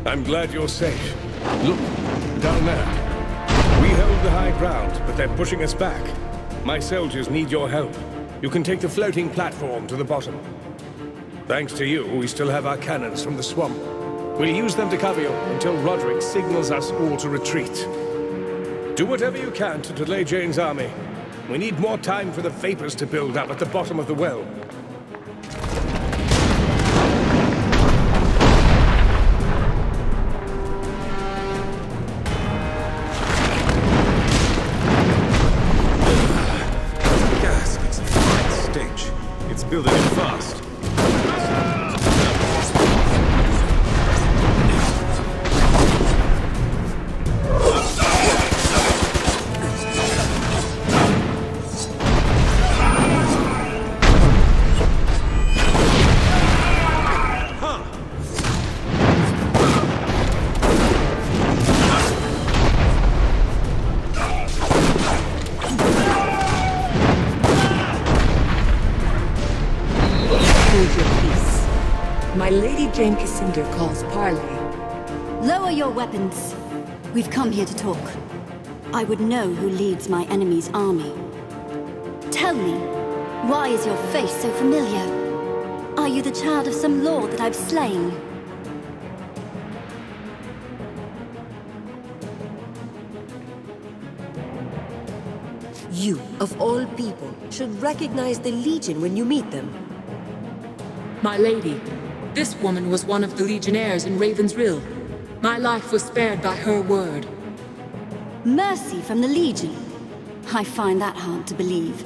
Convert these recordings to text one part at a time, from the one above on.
I'm glad you're safe. Look, down there. We held the high ground, but they're pushing us back. My soldiers need your help. You can take the floating platform to the bottom. Thanks to you, we still have our cannons from the swamp. We'll use them to cover you until Roderick signals us all to retreat. Do whatever you can to delay Jane's army. We need more time for the vapors to build up at the bottom of the well. Building it fast. My Lady Jane Cassander calls parley. Lower your weapons. We've come here to talk. I would know who leads my enemy's army. Tell me, why is your face so familiar? Are you the child of some lord that I've slain? You, of all people, should recognize the Legion when you meet them. My lady, this woman was one of the Legionnaires in Raven's Rill. My life was spared by her word. Mercy from the Legion? I find that hard to believe.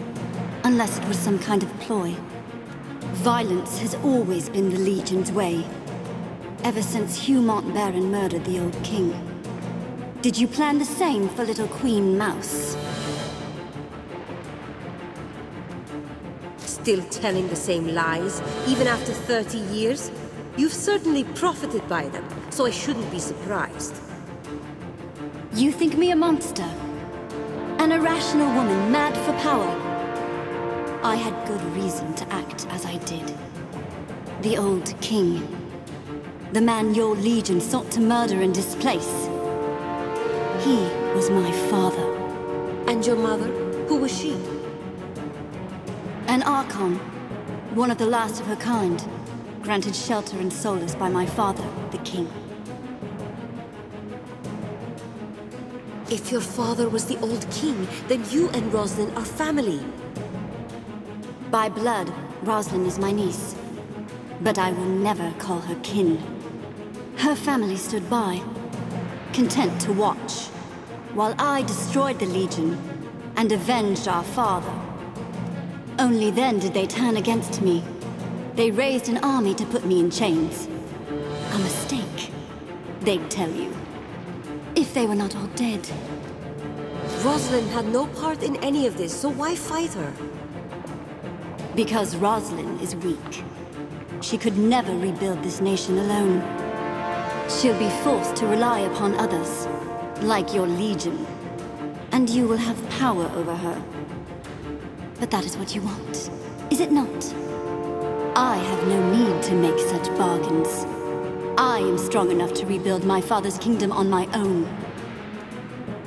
Unless it was some kind of ploy. Violence has always been the Legion's way. Ever since Hugh Montbaron murdered the old king. Did you plan the same for little Queen Mouse? Still telling the same lies, even after 30 years? You've certainly profited by them, so I shouldn't be surprised. You think me a monster? An irrational woman mad for power? I had good reason to act as I did. The old king. The man your Legion sought to murder and displace. He was my father. And your mother? Who was she? An Archon, one of the last of her kind, granted shelter and solace by my father, the king. If your father was the old king, then you and Rosalind are family. By blood, Rosalind is my niece. But I will never call her kin. Her family stood by, content to watch, while I destroyed the Legion and avenged our father. Only then did they turn against me. They raised an army to put me in chains. A mistake, they'd tell you. If they were not all dead. Rosalind had no part in any of this, so why fight her? Because Rosalind is weak. She could never rebuild this nation alone. She'll be forced to rely upon others, like your Legion. And you will have power over her. But that is what you want, is it not? I have no need to make such bargains. I am strong enough to rebuild my father's kingdom on my own.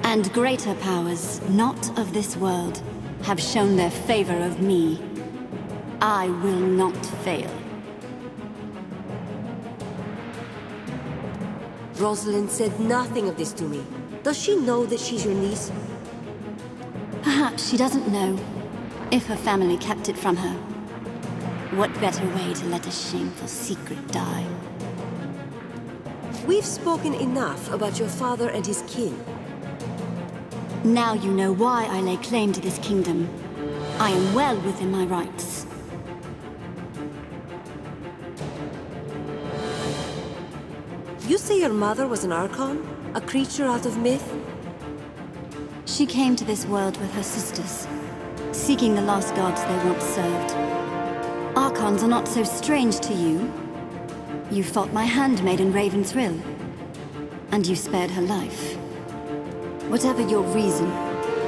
And greater powers, not of this world, have shown their favor of me. I will not fail. Rosalind said nothing of this to me. Does she know that she's your niece? Perhaps she doesn't know. If her family kept it from her. What better way to let a shameful secret die? We've spoken enough about your father and his kin. Now you know why I lay claim to this kingdom. I am well within my rights. You say your mother was an Archon? A creature out of myth? She came to this world with her sisters, seeking the lost gods they once served. Archons are not so strange to you. You fought my handmaid in Raven's Rill, and you spared her life. Whatever your reason,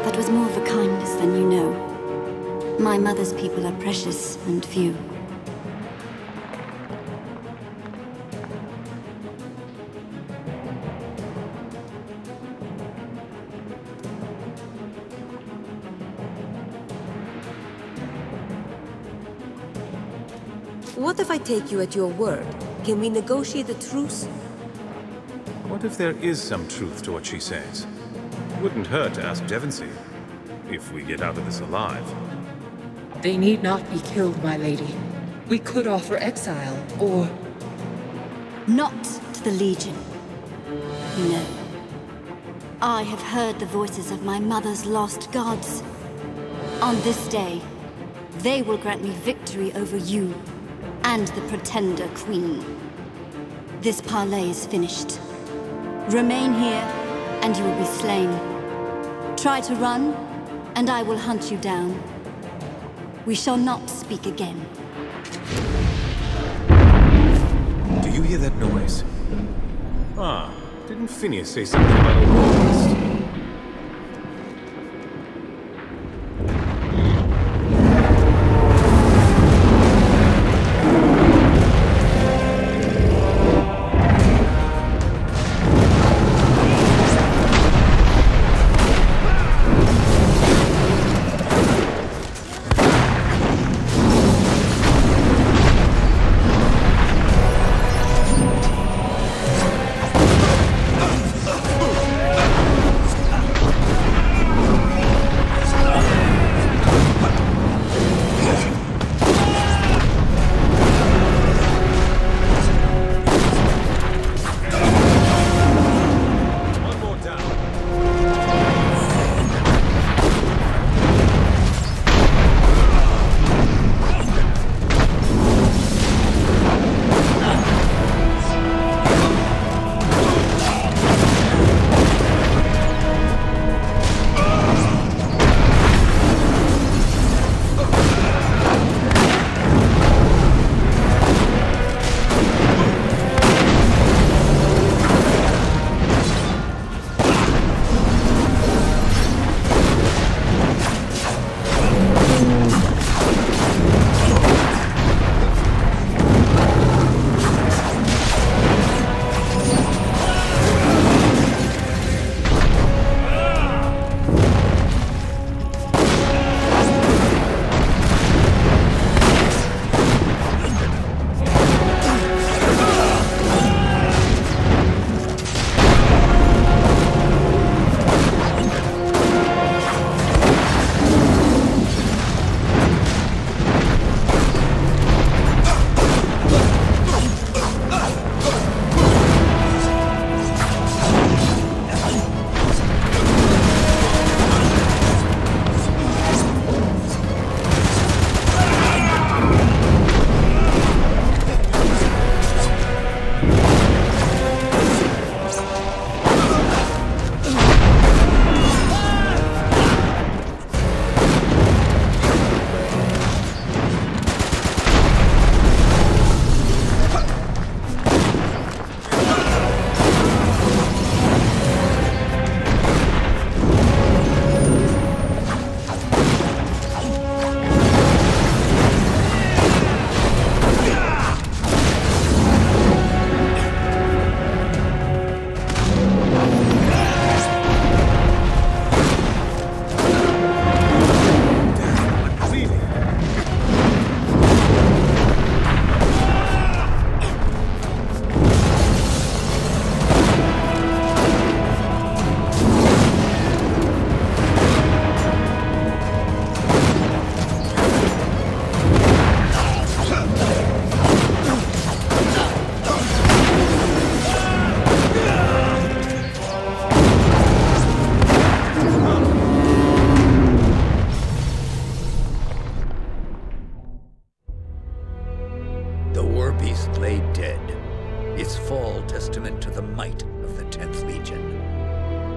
that was more of a kindness than you know. My mother's people are precious and few. What if I take you at your word? Can we negotiate a truce? What if there is some truth to what she says? Wouldn't hurt to ask Devonsey, if we get out of this alive. They need not be killed, my lady. We could offer exile, or... Not to the Legion. No. I have heard the voices of my mother's lost gods. On this day, they will grant me victory over you and the Pretender Queen. This parley is finished. Remain here, and you will be slain. Try to run, and I will hunt you down. We shall not speak again. Do you hear that noise? Ah, didn't Phineas say something about a royalist?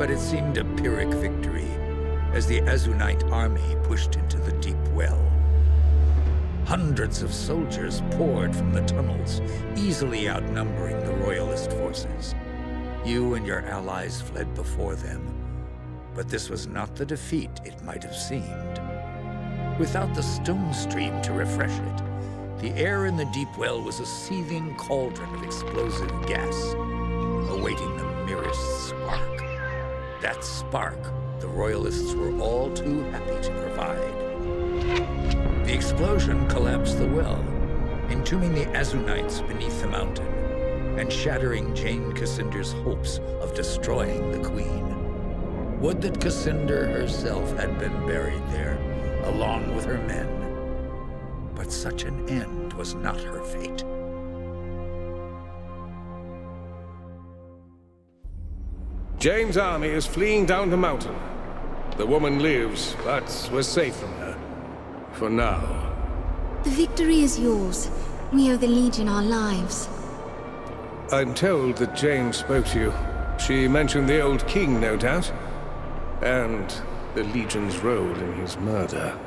But it seemed a Pyrrhic victory as the Azunite army pushed into the deep well. Hundreds of soldiers poured from the tunnels, easily outnumbering the Royalist forces. You and your allies fled before them, but this was not the defeat it might have seemed. Without the stone stream to refresh it, the air in the deep well was a seething cauldron of explosive gas, awaiting the merest spark. That spark the Royalists were all too happy to provide. The explosion collapsed the well, entombing the Azunites beneath the mountain, and shattering Jane Cassinder's hopes of destroying the Queen. Would that Cassinder herself had been buried there, along with her men. But such an end was not her fate. Jane's army is fleeing down the mountain. The woman lives, but we're safe from her. For now. The victory is yours. We owe the Legion our lives. I'm told that Jane spoke to you. She mentioned the old king, no doubt. And the Legion's role in his murder.